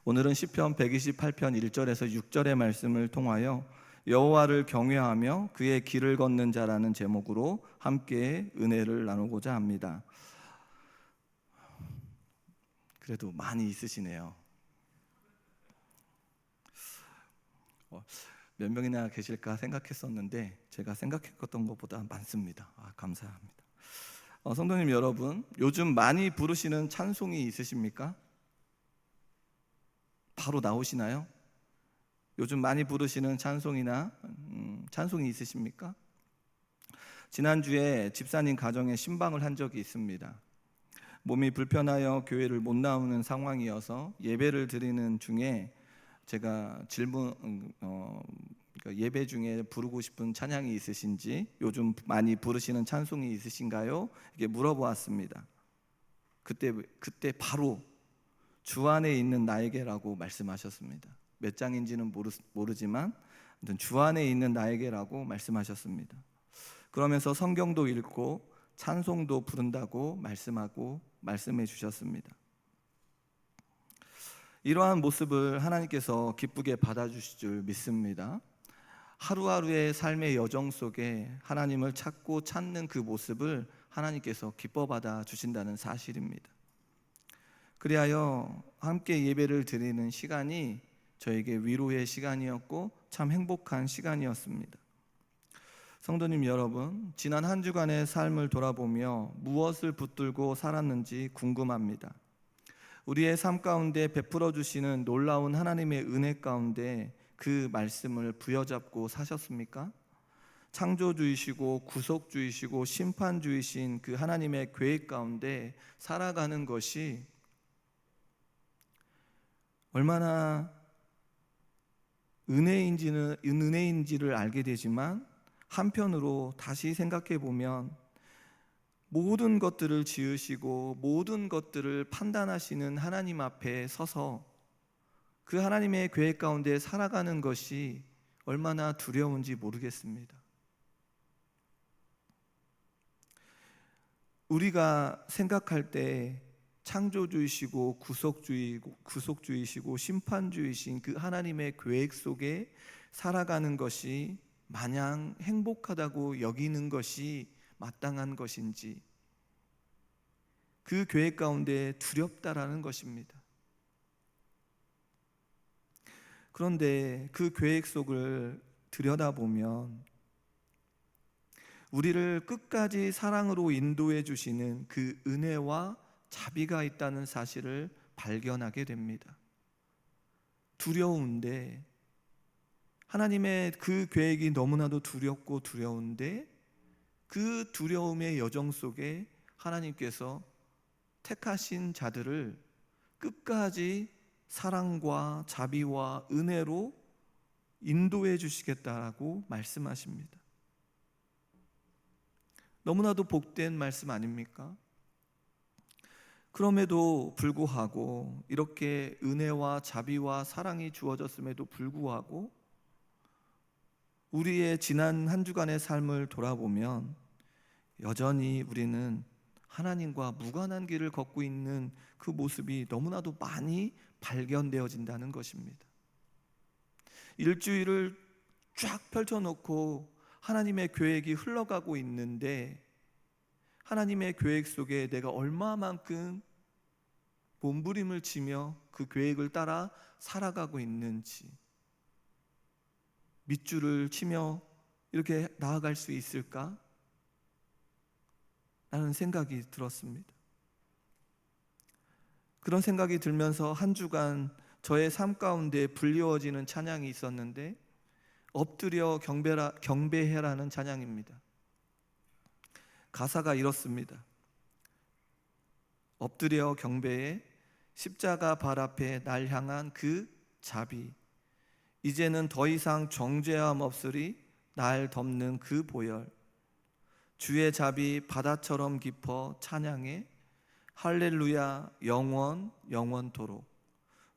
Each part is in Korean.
오늘은 시편 128편 1절에서 6절의 말씀을 통하여 여호와를 경외하며 그의 길을 걷는 자라는 제목으로 함께 은혜를 나누고자 합니다. 그래도 많이 있으시네요. 몇 명이나 계실까 생각했었는데 제가 생각했던 것보다 많습니다. 감사합니다. 성도님 여러분, 요즘 많이 부르시는 찬송이 있으십니까? 바로 나오시나요? 요즘 많이 부르시는 찬송이나 찬송이 있으십니까? 지난주에 집사님 가정에 신방을 한 적이 있습니다. 몸이 불편하여 교회를 못 나오는 상황이어서 예배를 드리는 중에 제가 예배 중에 부르고 싶은 찬양이 있으신지, 요즘 많이 부르시는 찬송이 있으신가요? 이렇게 물어보았습니다. 그때 바로 주 안에 있는 나에게라고 말씀하셨습니다. 몇 장인지는 모르지만 주 안에 있는 나에게라고 말씀하셨습니다. 그러면서 성경도 읽고 찬송도 부른다고 말씀해 주셨습니다. 이러한 모습을 하나님께서 기쁘게 받아주실 줄 믿습니다. 하루하루의 삶의 여정 속에 하나님을 찾는 그 모습을 하나님께서 기뻐 받아 주신다는 사실입니다. 그리하여 함께 예배를 드리는 시간이 저에게 위로의 시간이었고 참 행복한 시간이었습니다. 성도님 여러분, 지난 한 주간의 삶을 돌아보며 무엇을 붙들고 살았는지 궁금합니다. 우리의 삶 가운데 베풀어 주시는 놀라운 하나님의 은혜 가운데 그 말씀을 부여잡고 사셨습니까? 창조주이시고 구속주이시고 심판주이신 그 하나님의 계획 가운데 살아가는 것이 얼마나 은혜인지를 알게 되지만, 한편으로 다시 생각해 보면 모든 것들을 지으시고 모든 것들을 판단하시는 하나님 앞에 서서 그 하나님의 계획 가운데 살아가는 것이 얼마나 두려운지 모르겠습니다. 우리가 생각할 때 창조주이시고 구속주이시고 심판주이신 그 하나님의 계획 속에 살아가는 것이 마냥 행복하다고 여기는 것이 마땅한 것인지, 그 계획 가운데 두렵다라는 것입니다. 그런데 그 계획 속을 들여다보면 우리를 끝까지 사랑으로 인도해 주시는 그 은혜와 자비가 있다는 사실을 발견하게 됩니다. 두려운데, 하나님의 그 계획이 너무나도 두렵고 두려운데, 그 두려움의 여정 속에 하나님께서 택하신 자들을 끝까지 사랑과 자비와 은혜로 인도해 주시겠다라고 말씀하십니다. 너무나도 복된 말씀 아닙니까? 그럼에도 불구하고, 이렇게 은혜와 자비와 사랑이 주어졌음에도 불구하고 우리의 지난 한 주간의 삶을 돌아보면 여전히 우리는 하나님과 무관한 길을 걷고 있는 그 모습이 너무나도 많이 발견되어진다는 것입니다. 일주일을 쫙 펼쳐놓고 하나님의 계획이 흘러가고 있는데, 하나님의 계획 속에 내가 얼마만큼 몸부림을 치며 그 계획을 따라 살아가고 있는지, 밑줄을 치며 이렇게 나아갈 수 있을까? 라는 생각이 들었습니다. 그런 생각이 들면서 한 주간 저의 삶 가운데 불리워지는 찬양이 있었는데, 엎드려 경배해라는 찬양입니다. 가사가 이렇습니다. 엎드려 경배해, 십자가 발 앞에 날 향한 그 자비, 이제는 더 이상 정죄함 없으리 날 덮는 그 보혈, 주의 자비 바다처럼 깊어 찬양해, 할렐루야 영원토록.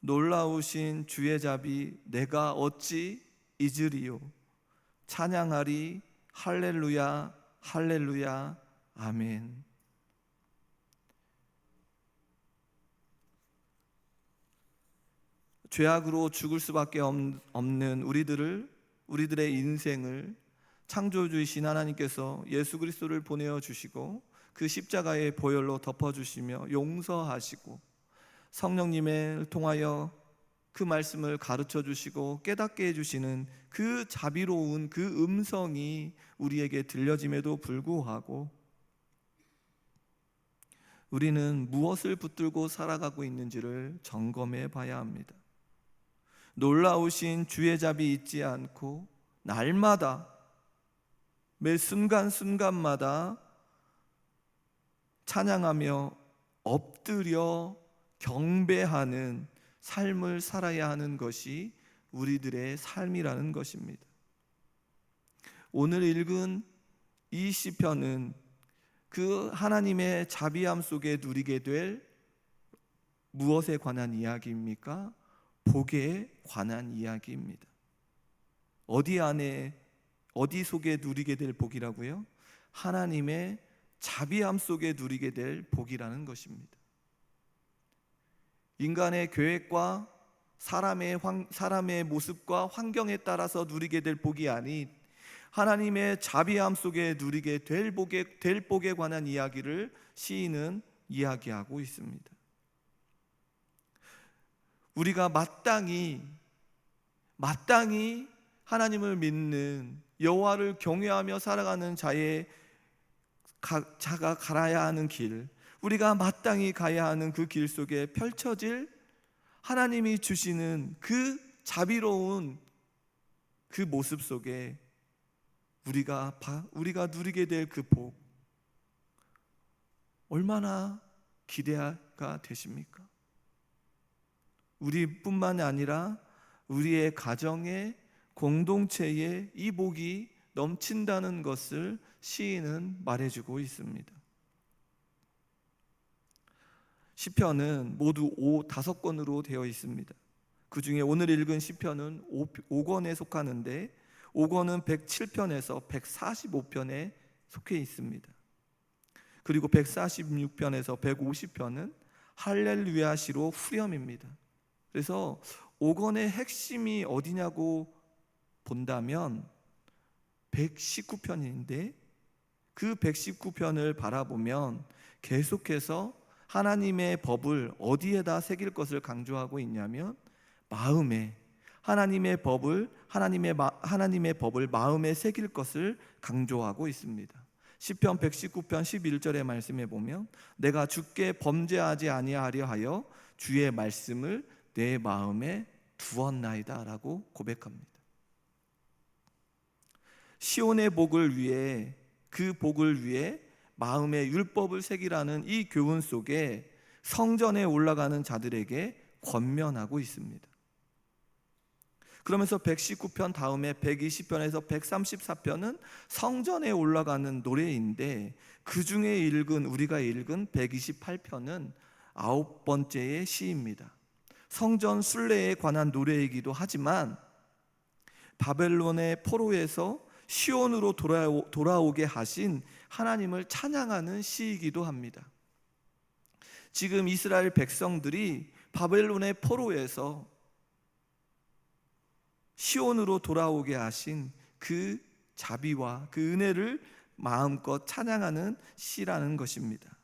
놀라우신 주의 자비 내가 어찌 잊으리요. 찬양하리 할렐루야 할렐루야 아멘. 죄악으로 죽을 수밖에 없는 우리들의 인생을 창조주이신 하나님께서 예수 그리스도를 보내어 주시고 그 십자가의 보혈로 덮어주시며 용서하시고 성령님을 통하여 그 말씀을 가르쳐 주시고 깨닫게 해주시는 그 자비로운 그 음성이 우리에게 들려짐에도 불구하고 우리는 무엇을 붙들고 살아가고 있는지를 점검해 봐야 합니다. 놀라우신 주의 잡이 잊지 않고 날마다 매 순간순간마다 찬양하며 엎드려 경배하는 삶을 살아야 하는 것이 우리들의 삶이라는 것입니다. 오늘 읽은 이 시편은 그 하나님의 자비함 속에 누리게 될 무엇에 관한 이야기입니까? 복에 관한 이야기입니다. 어디 속에 누리게 될 복이라고요? 하나님의 자비함 속에 누리게 될 복이라는 것입니다. 인간의 계획과 사람의 모습과 환경에 따라서 누리게 될 복이 아닌 하나님의 자비함 속에 누리게 될 복에 관한 이야기를 시인은 이야기하고 있습니다. 우리가 마땅히 하나님을 믿는 여호와를 경외하며 살아가는 자가 가야 하는 길, 우리가 마땅히 가야 하는 그 길 속에 펼쳐질 하나님이 주시는 그 자비로운 그 모습 속에 우리가 누리게 될 그 복, 얼마나 기대가 되십니까? 우리뿐만 아니라 우리의 가정에, 공동체에 이 복이 넘친다는 것을 시인은 말해주고 있습니다. 시편은 모두 5권으로 되어 있습니다. 그 중에 오늘 읽은 시편은 5권에 속하는데 5권은 107편에서 145편에 속해 있습니다. 그리고 146편에서 150편은 할렐루야시로 후렴입니다. 그래서 5권의 핵심이 어디냐고 본다면 119편인데 그 119편을 바라보면 계속해서 하나님의 법을 어디에다 새길 것을 강조하고 있냐면 마음에, 하나님의 법을 마음에 새길 것을 강조하고 있습니다. 시편 119편 11절의 말씀에 보면 내가 주께 범죄하지 아니하려 하여 주의 말씀을 내 마음에 두었나이다 라고 고백합니다. 시온의 복을 위해, 그 복을 위해 마음의 율법을 새기라는 이 교훈 속에 성전에 올라가는 자들에게 권면하고 있습니다. 그러면서 119편 다음에 120편에서 134편은 성전에 올라가는 노래인데 그 중에 우리가 읽은 128편은 9번째의 시입니다. 성전 순례에 관한 노래이기도 하지만 바벨론의 포로에서 시온으로 돌아오게 하신 하나님을 찬양하는 시이기도 합니다. 지금 이스라엘 백성들이 바벨론의 포로에서 시온으로 돌아오게 하신 그 자비와 그 은혜를 마음껏 찬양하는 시라는 것입니다.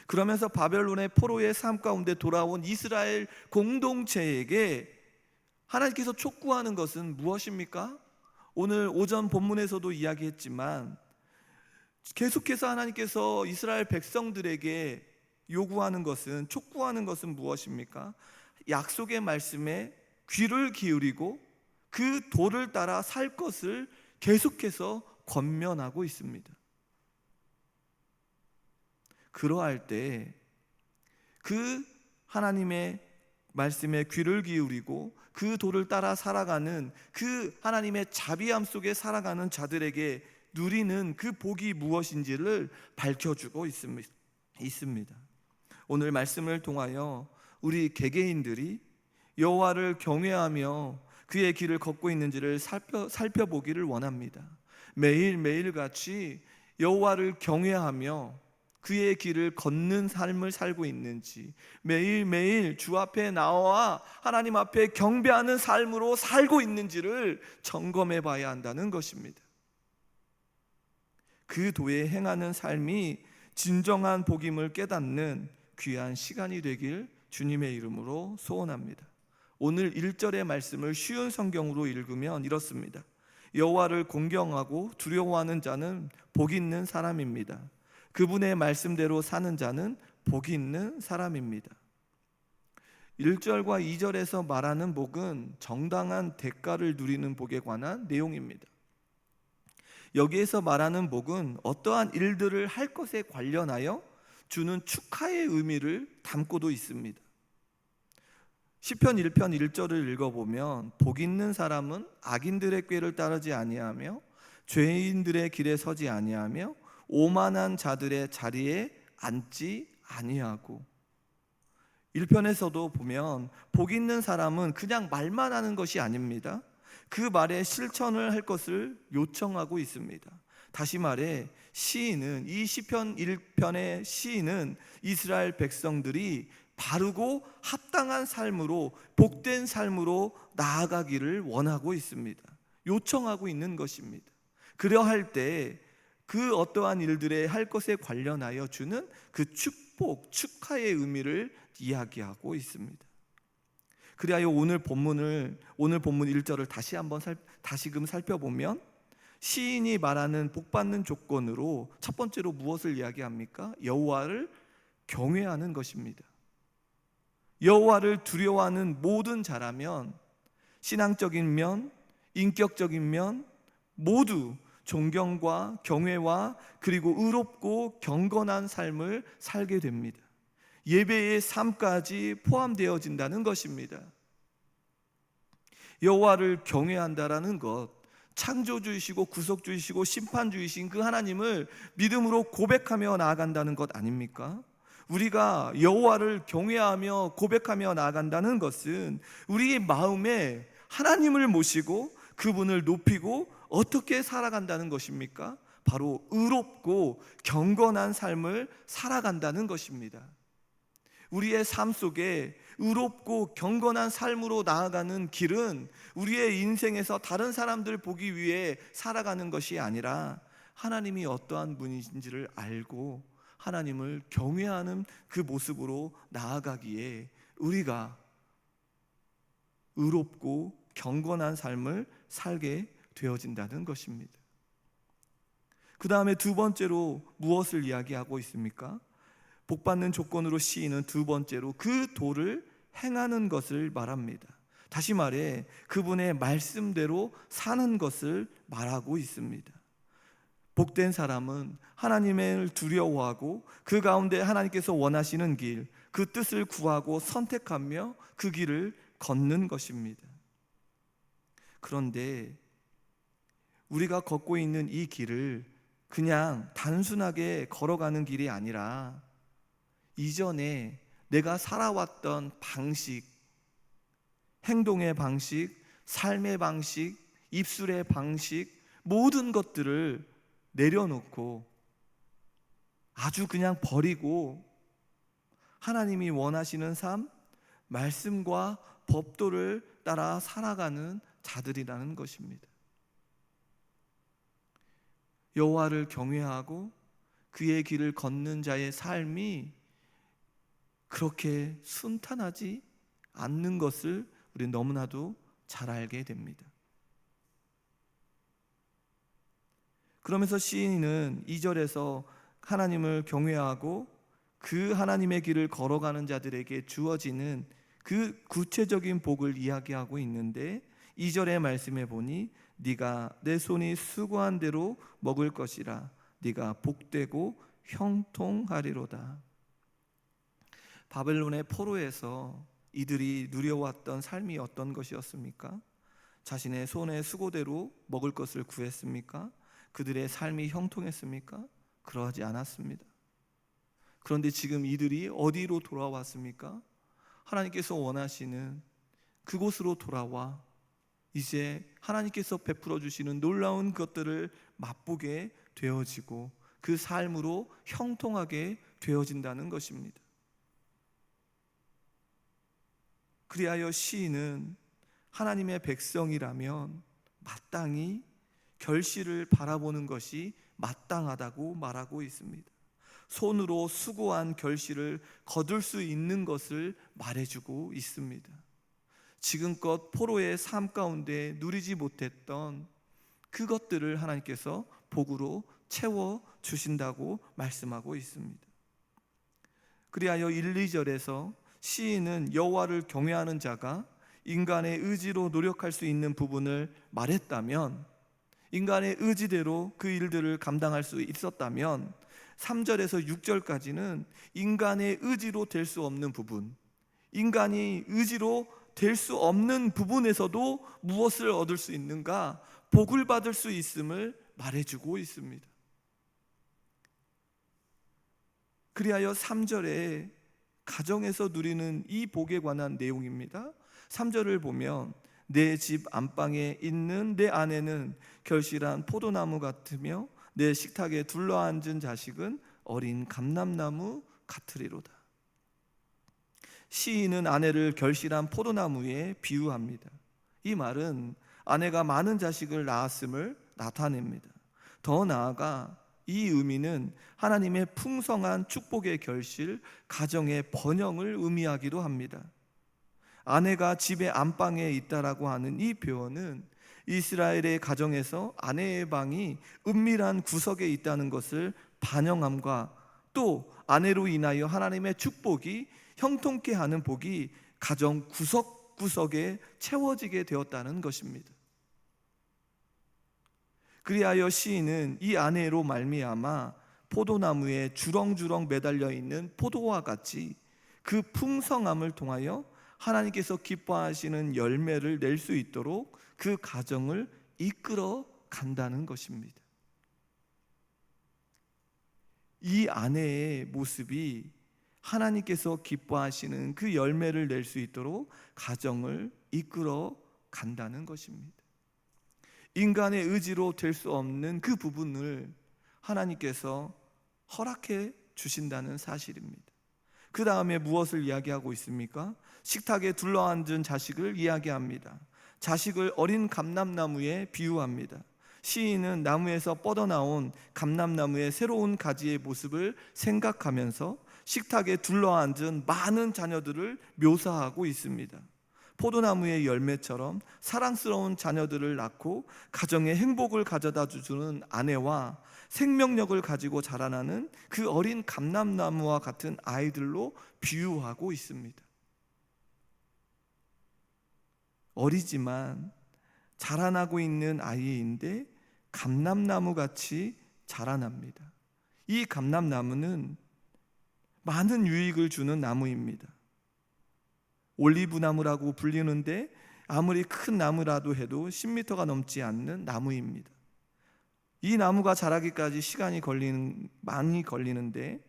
그러면서 바벨론의 포로의 삶 가운데 돌아온 이스라엘 공동체에게 하나님께서 촉구하는 것은 무엇입니까? 오늘 오전 본문에서도 이야기했지만 계속해서 하나님께서 이스라엘 백성들에게 요구하는 것은, 촉구하는 것은 무엇입니까? 약속의 말씀에 귀를 기울이고 그 도를 따라 살 것을 계속해서 권면하고 있습니다. 그러할 때 그 하나님의 말씀에 귀를 기울이고 그 도를 따라 살아가는 그 하나님의 자비함 속에 살아가는 자들에게 누리는 그 복이 무엇인지를 밝혀주고 있습니다. 오늘 말씀을 통하여 우리 개개인들이 여호와를 경외하며 그의 길을 걷고 있는지를 살펴보기를 원합니다. 매일매일 같이 여호와를 경외하며 그의 길을 걷는 삶을 살고 있는지, 매일매일 주 앞에 나와 하나님 앞에 경배하는 삶으로 살고 있는지를 점검해 봐야 한다는 것입니다. 그 도에 행하는 삶이 진정한 복임을 깨닫는 귀한 시간이 되길 주님의 이름으로 소원합니다. 오늘 1절의 말씀을 쉬운 성경으로 읽으면 이렇습니다. 여호와를 공경하고 두려워하는 자는 복 있는 사람입니다. 그분의 말씀대로 사는 자는 복이 있는 사람입니다. 1절과 2절에서 말하는 복은 정당한 대가를 누리는 복에 관한 내용입니다. 여기에서 말하는 복은 어떠한 일들을 할 것에 관련하여 주는 축하의 의미를 담고도 있습니다. 시편 1편 1절을 읽어보면 복 있는 사람은 악인들의 꾀를 따르지 아니하며 죄인들의 길에 서지 아니하며 오만한 자들의 자리에 앉지 아니하고, 1편에서도 보면 복 있는 사람은 그냥 말만 하는 것이 아닙니다. 그 말에 실천을 할 것을 요청하고 있습니다. 다시 말해 시인은, 이 시편 1편의 시인은 이스라엘 백성들이 바르고 합당한 삶으로, 복된 삶으로 나아가기를 원하고 있습니다. 요청하고 있는 것입니다. 그러할 때 그 어떠한 일들에 할 것에 관련하여 주는 그 축복, 축하의 의미를 이야기하고 있습니다. 그리하여 오늘 본문 1절을 다시금 살펴보면 시인이 말하는 복받는 조건으로 첫 번째로 무엇을 이야기합니까? 여호와를 경외하는 것입니다. 여호와를 두려워하는 모든 자라면 신앙적인 면, 인격적인 면 모두 존경과 경외와 그리고 의롭고 경건한 삶을 살게 됩니다. 예배의 삶까지 포함되어진다는 것입니다. 여호와를 경외한다라는 것, 창조주이시고 구속주이시고 심판주이신 그 하나님을 믿음으로 고백하며 나아간다는 것 아닙니까? 우리가 여호와를 경외하며 고백하며 나아간다는 것은 우리의 마음에 하나님을 모시고 그분을 높이고 어떻게 살아간다는 것입니까? 바로 의롭고 경건한 삶을 살아간다는 것입니다. 우리의 삶 속에 의롭고 경건한 삶으로 나아가는 길은 우리의 인생에서 다른 사람들 보기 위해 살아가는 것이 아니라 하나님이 어떠한 분이신지를 알고 하나님을 경외하는 그 모습으로 나아가기에 우리가 의롭고 경건한 삶을 살게 되어진다는 것입니다. 그 다음에 두 번째로 무엇을 이야기하고 있습니까? 복받는 조건으로 시인은 두 번째로 그 도를 행하는 것을 말합니다. 다시 말해 그분의 말씀대로 사는 것을 말하고 있습니다. 복된 사람은 하나님을 두려워하고 그 가운데 하나님께서 원하시는 길, 그 뜻을 구하고 선택하며 그 길을 걷는 것입니다. 그런데 우리가 걷고 있는 이 길을 그냥 단순하게 걸어가는 길이 아니라 이전에 내가 살아왔던 방식, 행동의 방식, 삶의 방식, 입술의 방식, 모든 것들을 내려놓고 아주 그냥 버리고 하나님이 원하시는 삶, 말씀과 법도를 따라 살아가는 자들이라는 것입니다. 여호와를 경외하고 그의 길을 걷는 자의 삶이 그렇게 순탄하지 않는 것을 우리는 너무나도 잘 알게 됩니다. 그러면서 시인은 2절에서 하나님을 경외하고 그 하나님의 길을 걸어가는 자들에게 주어지는 그 구체적인 복을 이야기하고 있는데 2절의 말씀에 보니 네가 내 손이 수고한 대로 먹을 것이라 네가 복되고 형통하리로다. 바벨론의 포로에서 이들이 누려왔던 삶이 어떤 것이었습니까? 자신의 손의 수고대로 먹을 것을 구했습니까? 그들의 삶이 형통했습니까? 그러하지 않았습니다. 그런데 지금 이들이 어디로 돌아왔습니까? 하나님께서 원하시는 그곳으로 돌아와 이제 하나님께서 베풀어 주시는 놀라운 것들을 맛보게 되어지고 그 삶으로 형통하게 되어진다는 것입니다. 그리하여 시인은 하나님의 백성이라면 마땅히 결실을 바라보는 것이 마땅하다고 말하고 있습니다. 손으로 수고한 결실을 거둘 수 있는 것을 말해주고 있습니다. 지금껏 포로의 삶 가운데 누리지 못했던 그것들을 하나님께서 복으로 채워주신다고 말씀하고 있습니다. 그리하여 1, 2절에서 시인은 여호와를 경외하는 자가 인간의 의지로 노력할 수 있는 부분을 말했다면, 인간의 의지대로 그 일들을 감당할 수 있었다면 3절에서 6절까지는 인간의 의지로 될 수 없는 부분, 인간이 의지로 될 수 없는 부분에서도 무엇을 얻을 수 있는가? 복을 받을 수 있음을 말해주고 있습니다. 그리하여 3절에 가정에서 누리는 이 복에 관한 내용입니다. 3절을 보면 내 집 안방에 있는 내 아내는 결실한 포도나무 같으며 내 식탁에 둘러앉은 자식은 어린 감람나무 같으리로다. 시인은 아내를 결실한 포도나무에 비유합니다. 이 말은 아내가 많은 자식을 낳았음을 나타냅니다. 더 나아가 이 의미는 하나님의 풍성한 축복의 결실, 가정의 번영을 의미하기도 합니다. 아내가 집의 안방에 있다라고 하는 이 표현은 이스라엘의 가정에서 아내의 방이 은밀한 구석에 있다는 것을 반영함과 또 아내로 인하여 하나님의 축복이 형통케 하는 복이 가정 구석구석에 채워지게 되었다는 것입니다. 그리하여 시인은 이 아내로 말미암아 포도나무에 주렁주렁 매달려 있는 포도와 같이 그 풍성함을 통하여 하나님께서 기뻐하시는 열매를 낼 수 있도록 그 가정을 이끌어 간다는 것입니다. 이 아내의 모습이 하나님께서 기뻐하시는 그 열매를 낼 수 있도록 가정을 이끌어 간다는 것입니다. 인간의 의지로 될 수 없는 그 부분을 하나님께서 허락해 주신다는 사실입니다. 그 다음에 무엇을 이야기하고 있습니까? 식탁에 둘러앉은 자식을 이야기합니다. 자식을 어린 감람나무에 비유합니다. 시인은 나무에서 뻗어나온 감람나무의 새로운 가지의 모습을 생각하면서 식탁에 둘러앉은 많은 자녀들을 묘사하고 있습니다. 포도나무의 열매처럼 사랑스러운 자녀들을 낳고 가정의 행복을 가져다 주는 아내와 생명력을 가지고 자라나는 그 어린 감람나무와 같은 아이들로 비유하고 있습니다. 어리지만 자라나고 있는 아이인데 감람나무같이 자라납니다. 이 감람나무는 많은 유익을 주는 나무입니다. 올리브나무라고 불리는데 아무리 큰 나무라도 해도 10m가 넘지 않는 나무입니다. 이 나무가 자라기까지 시간이 많이 걸리는데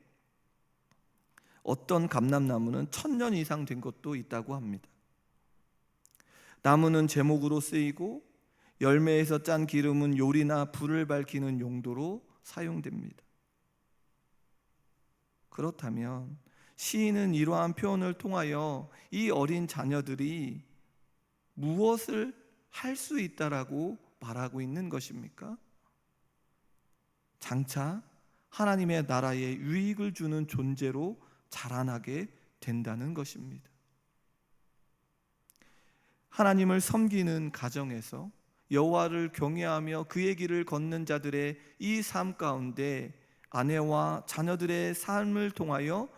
어떤 감람나무는 1000년 이상 된 것도 있다고 합니다. 나무는 제목으로 쓰이고 열매에서 짠 기름은 요리나 불을 밝히는 용도로 사용됩니다. 그렇다면 시인은 이러한 표현을 통하여 이 어린 자녀들이 무엇을 할 수 있다라고 말하고 있는 것입니까? 장차 하나님의 나라에 유익을 주는 존재로 자라나게 된다는 것입니다. 하나님을 섬기는 가정에서 여호와를 경외하며 그의 길을 걷는 자들의 이 삶 가운데 아내와 자녀들의 삶을 통하여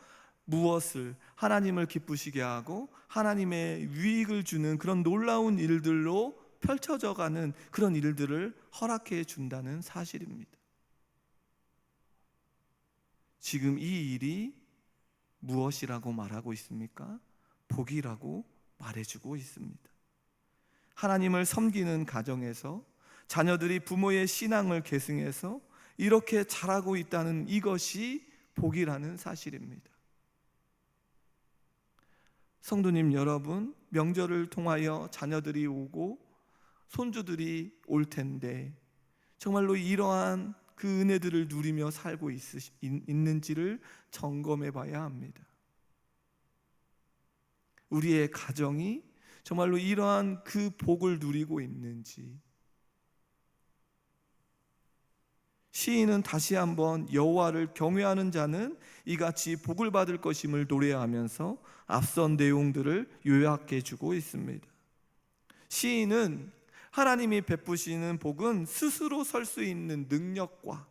무엇을 하나님을 기쁘시게 하고 하나님의 유익을 주는 그런 놀라운 일들로 펼쳐져 가는 그런 일들을 허락해 준다는 사실입니다. 지금 이 일이 무엇이라고 말하고 있습니까? 복이라고 말해주고 있습니다. 하나님을 섬기는 가정에서 자녀들이 부모의 신앙을 계승해서 이렇게 자라고 있다는 이것이 복이라는 사실입니다. 성도님 여러분, 명절을 통하여 자녀들이 오고 손주들이 올 텐데 정말로 이러한 그 은혜들을 누리며 살고 있는지를 점검해 봐야 합니다. 우리의 가정이 정말로 이러한 그 복을 누리고 있는지. 시인은 다시 한번 여호와를 경외하는 자는 이같이 복을 받을 것임을 노래하면서 앞선 내용들을 요약해 주고 있습니다. 시인은 하나님이 베푸시는 복은 스스로 설 수 있는 능력과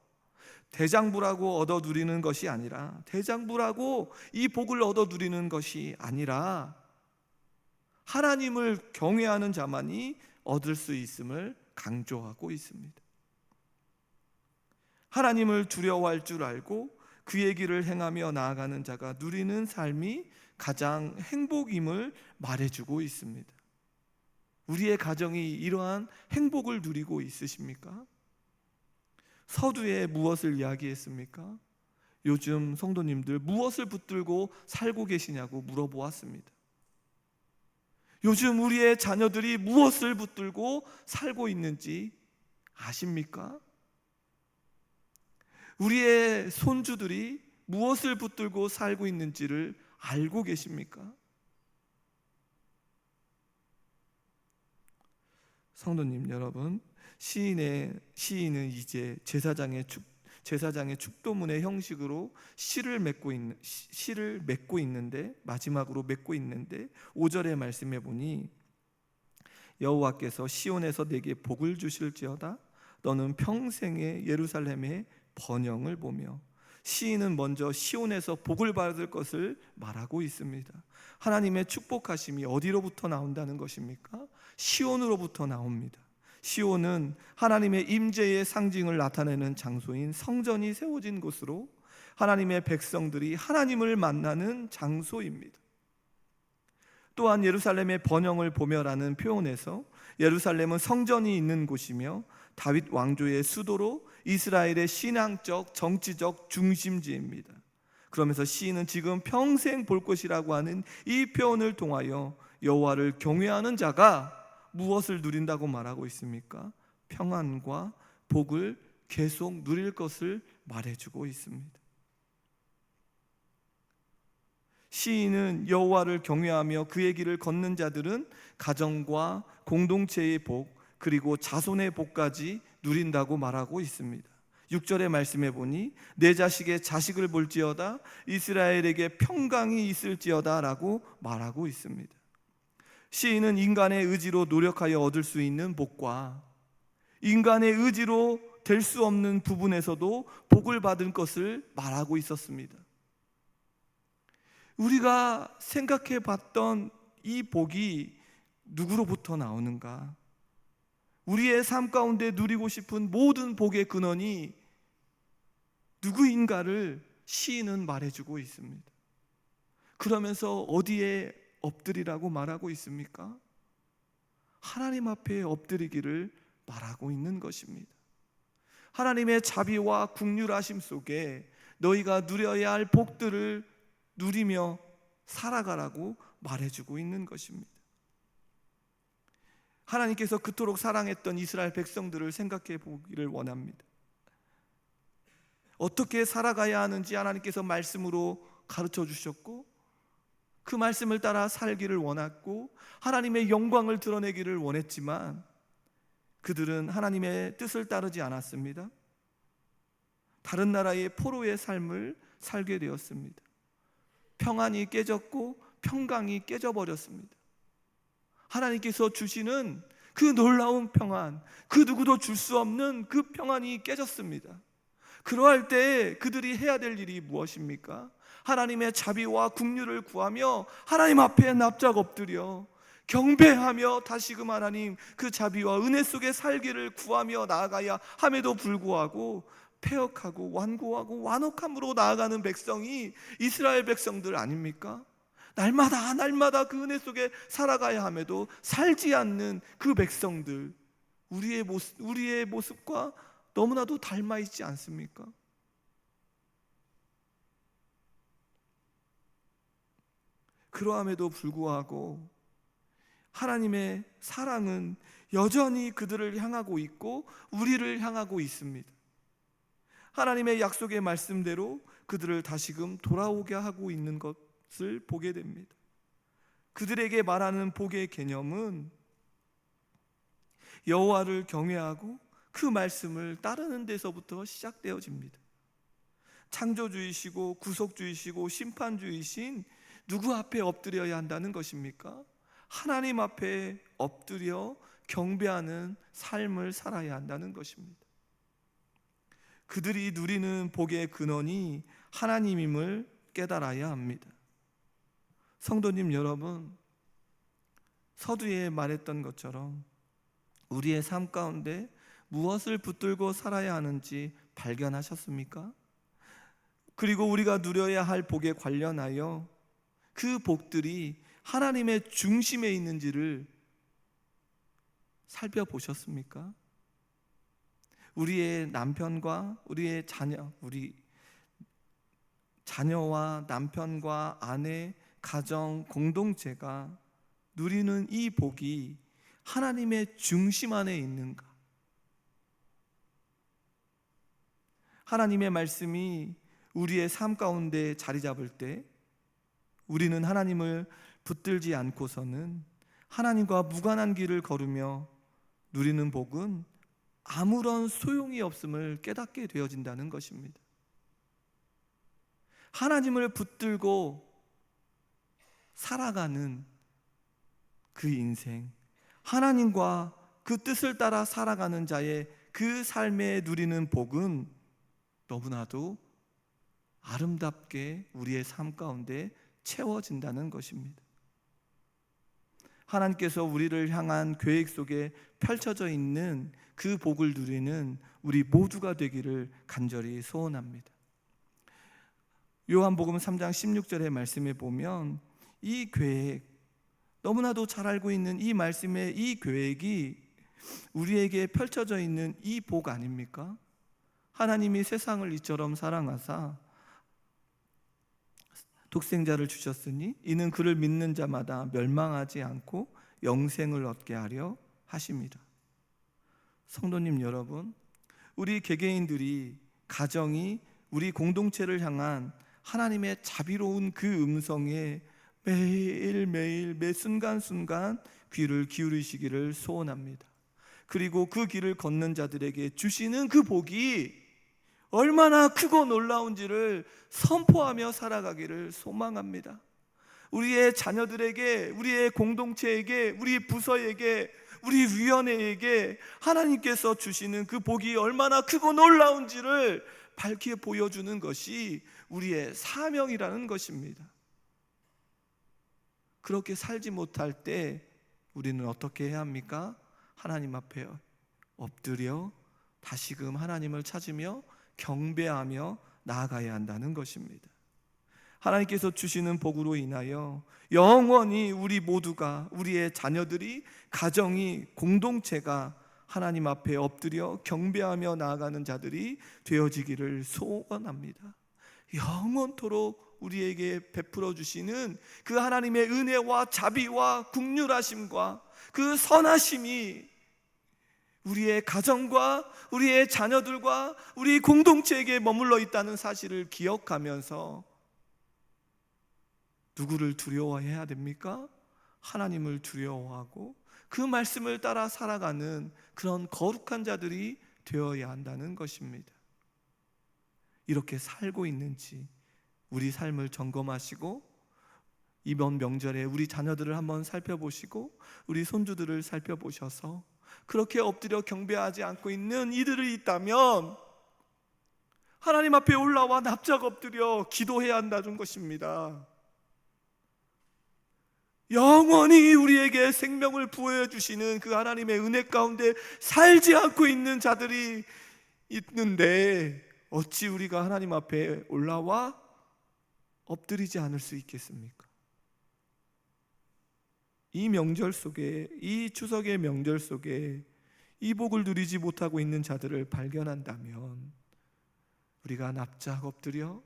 대장부라고 얻어 누리는 것이 아니라, 대장부라고 이 복을 얻어 누리는 것이 아니라 하나님을 경외하는 자만이 얻을 수 있음을 강조하고 있습니다. 하나님을 두려워할 줄 알고 그의 길을 행하며 나아가는 자가 누리는 삶이 가장 행복임을 말해주고 있습니다. 우리의 가정이 이러한 행복을 누리고 있으십니까? 서두에 무엇을 이야기했습니까? 요즘 성도님들 무엇을 붙들고 살고 계시냐고 물어보았습니다. 요즘 우리의 자녀들이 무엇을 붙들고 살고 있는지 아십니까? 우리의 손주들이 무엇을 붙들고 살고 있는지를 알고 계십니까? 성도님 여러분, 시인은 이제 제사장의 축도문의 형식으로 시를 맺고 있는데, 마지막으로 맺고 있는데 5절의 말씀에 보니 여호와께서 시온에서 내게 복을 주실지어다. 너는 평생에 예루살렘의 번영을 보며. 시인은 먼저 시온에서 복을 받을 것을 말하고 있습니다. 하나님의 축복하심이 어디로부터 나온다는 것입니까? 시온으로부터 나옵니다. 시온은 하나님의 임재의 상징을 나타내는 장소인 성전이 세워진 곳으로 하나님의 백성들이 하나님을 만나는 장소입니다. 또한 예루살렘의 번영을 보며라는 표현에서 예루살렘은 성전이 있는 곳이며 다윗 왕조의 수도로 이스라엘의 신앙적, 정치적 중심지입니다. 그러면서 시인은 지금 평생 볼 것이라고 하는 이 표현을 통하여 여호와를 경외하는 자가 무엇을 누린다고 말하고 있습니까? 평안과 복을 계속 누릴 것을 말해주고 있습니다. 시인은 여호와를 경외하며 그의 길을 걷는 자들은 가정과 공동체의 복, 그리고 자손의 복까지 누린다고 말하고 있습니다. 6절의 말씀에 보니 내 자식의 자식을 볼지어다, 이스라엘에게 평강이 있을지어다 라고 말하고 있습니다. 시인은 인간의 의지로 노력하여 얻을 수 있는 복과 인간의 의지로 될 수 없는 부분에서도 복을 받은 것을 말하고 있었습니다. 우리가 생각해 봤던 이 복이 누구로부터 나오는가? 우리의 삶 가운데 누리고 싶은 모든 복의 근원이 누구인가를 시인은 말해주고 있습니다. 그러면서 어디에 엎드리라고 말하고 있습니까? 하나님 앞에 엎드리기를 말하고 있는 것입니다. 하나님의 자비와 긍휼하심 속에 너희가 누려야 할 복들을 누리며 살아가라고 말해주고 있는 것입니다. 하나님께서 그토록 사랑했던 이스라엘 백성들을 생각해 보기를 원합니다. 어떻게 살아가야 하는지 하나님께서 말씀으로 가르쳐 주셨고, 그 말씀을 따라 살기를 원했고 하나님의 영광을 드러내기를 원했지만 그들은 하나님의 뜻을 따르지 않았습니다. 다른 나라의 포로의 삶을 살게 되었습니다. 평안이 깨졌고 평강이 깨져버렸습니다. 하나님께서 주시는 그 놀라운 평안, 그 누구도 줄 수 없는 그 평안이 깨졌습니다. 그러할 때 그들이 해야 될 일이 무엇입니까? 하나님의 자비와 긍휼을 구하며 하나님 앞에 납작 엎드려 경배하며 다시금 하나님 그 자비와 은혜 속에 살기를 구하며 나아가야 함에도 불구하고 패역하고 완고하고 완악함으로 나아가는 백성이 이스라엘 백성들 아닙니까? 날마다 그 은혜 속에 살아가야 함에도 살지 않는 그 백성들, 우리의 모습과 너무나도 닮아 있지 않습니까? 그러함에도 불구하고 하나님의 사랑은 여전히 그들을 향하고 있고 우리를 향하고 있습니다. 하나님의 약속의 말씀대로 그들을 다시금 돌아오게 하고 있는 것을 보게 됩니다. 그들에게 말하는 복의 개념은 여호와를 경외하고 그 말씀을 따르는 데서부터 시작되어집니다. 창조주이시고 구속주이시고 심판주이신 누구 앞에 엎드려야 한다는 것입니까? 하나님 앞에 엎드려 경배하는 삶을 살아야 한다는 것입니다. 그들이 누리는 복의 근원이 하나님임을 깨달아야 합니다. 성도님 여러분, 서두에 말했던 것처럼 우리의 삶 가운데 무엇을 붙들고 살아야 하는지 발견하셨습니까? 그리고 우리가 누려야 할 복에 관련하여 그 복들이 하나님의 중심에 있는지를 살펴보셨습니까? 우리의 남편과 우리의 자녀, 우리 자녀와 남편과 아내, 가정, 공동체가 누리는 이 복이 하나님의 중심 안에 있는가? 하나님의 말씀이 우리의 삶 가운데 자리 잡을 때 우리는 하나님을 붙들지 않고서는 하나님과 무관한 길을 걸으며 누리는 복은 아무런 소용이 없음을 깨닫게 되어진다는 것입니다. 하나님을 붙들고 살아가는 그 인생, 하나님과 그 뜻을 따라 살아가는 자의 그 삶에 누리는 복은 너무나도 아름답게 우리의 삶 가운데 채워진다는 것입니다. 하나님께서 우리를 향한 계획 속에 펼쳐져 있는 그 복을 누리는 우리 모두가 되기를 간절히 소원합니다. 요한복음 3장 16절의 말씀에 보면 이 계획, 너무나도 잘 알고 있는 이 말씀의 이 계획이 우리에게 펼쳐져 있는 이 복 아닙니까? 하나님이 세상을 이처럼 사랑하사 독생자를 주셨으니 이는 그를 믿는 자마다 멸망하지 않고 영생을 얻게 하려 하심이라. 성도님 여러분, 우리 개개인들이, 가정이 우리 공동체를 향한 하나님의 자비로운 그 음성에 매일매일 매 순간순간 귀를 기울이시기를 소원합니다. 그리고 그 길을 걷는 자들에게 주시는 그 복이 얼마나 크고 놀라운지를 선포하며 살아가기를 소망합니다. 우리의 자녀들에게, 우리의 공동체에게, 우리 부서에게, 우리 위원회에게 하나님께서 주시는 그 복이 얼마나 크고 놀라운지를 밝히 보여주는 것이 우리의 사명이라는 것입니다. 그렇게 살지 못할 때 우리는 어떻게 해야 합니까? 하나님 앞에 엎드려 다시금 하나님을 찾으며 경배하며 나아가야 한다는 것입니다. 하나님께서 주시는 복으로 인하여 영원히 우리 모두가, 우리의 자녀들이, 가정이, 공동체가 하나님 앞에 엎드려 경배하며 나아가는 자들이 되어지기를 소원합니다. 영원토록 우리에게 베풀어 주시는 그 하나님의 은혜와 자비와 긍휼하심과 그 선하심이 우리의 가정과 우리의 자녀들과 우리 공동체에게 머물러 있다는 사실을 기억하면서 누구를 두려워해야 됩니까? 하나님을 두려워하고 그 말씀을 따라 살아가는 그런 거룩한 자들이 되어야 한다는 것입니다. 이렇게 살고 있는지 우리 삶을 점검하시고 이번 명절에 우리 자녀들을 한번 살펴보시고 우리 손주들을 살펴보셔서 그렇게 엎드려 경배하지 않고 있는 이들이 있다면 하나님 앞에 올라와 납작 엎드려 기도해야 한다는 것입니다. 영원히 우리에게 생명을 부어해 주시는 그 하나님의 은혜 가운데 살지 않고 있는 자들이 있는데 어찌 우리가 하나님 앞에 올라와 엎드리지 않을 수 있겠습니까? 이 명절 속에, 이 추석의 명절 속에 이 복을 누리지 못하고 있는 자들을 발견한다면 우리가 납작 엎드려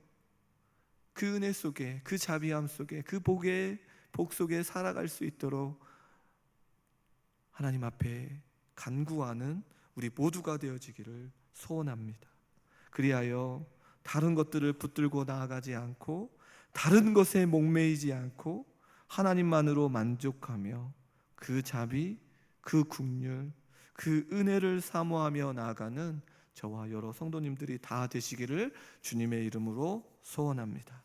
그 은혜 속에, 그 자비함 속에, 그 복 속에 살아갈 수 있도록 하나님 앞에 간구하는 우리 모두가 되어지기를 소원합니다. 그리하여 다른 것들을 붙들고 나아가지 않고 다른 것에 목매이지 않고 하나님만으로 만족하며 그 자비, 그 긍휼, 그 은혜를 사모하며 나아가는 저와 여러 성도님들이 다 되시기를 주님의 이름으로 소원합니다.